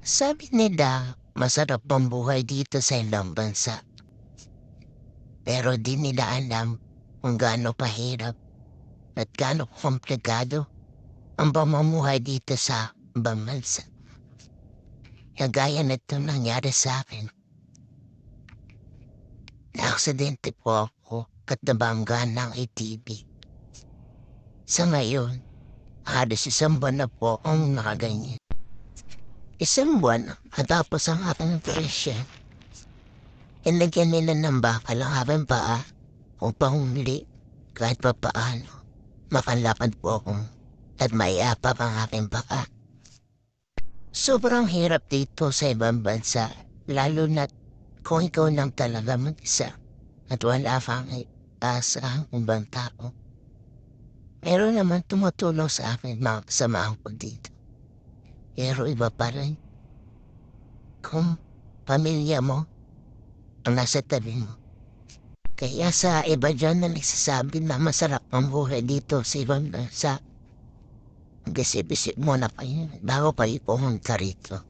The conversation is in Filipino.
Sabi nila, masarap ang buhay dito sa ibang bansa. Pero di nila alam kung gaano kahirap at gaano komplikado ang pamumuhay dito sa ibang bansa. Kagaya nito nangyari sa akin. Naaksidente po ako at nabangga ng ATV. Sa ngayon, halos isang buwan na po akong nakaganyan. Isang buwan matapos ang aking operasyon. Inlagyan nila ng bakal ang aking paa upang muli kahit pa paano makalapad po akong at maiapap ang aking paa. Sobrang hirap dito sa ibang bansa, lalo na kung ikaw lang talaga mag-isa at wala kang asa ang ibang tao. Meron naman tumutulong sa akin mga kasamahan ko dito. Pero iba pa rin kung pamilya mo ang nasa tabi mo. Kaya sa iba dyan na nagsasabi na masarap ang buhay dito sa ibang bansa, mag-isip-isip muna kayo bago kayo pumunta rito.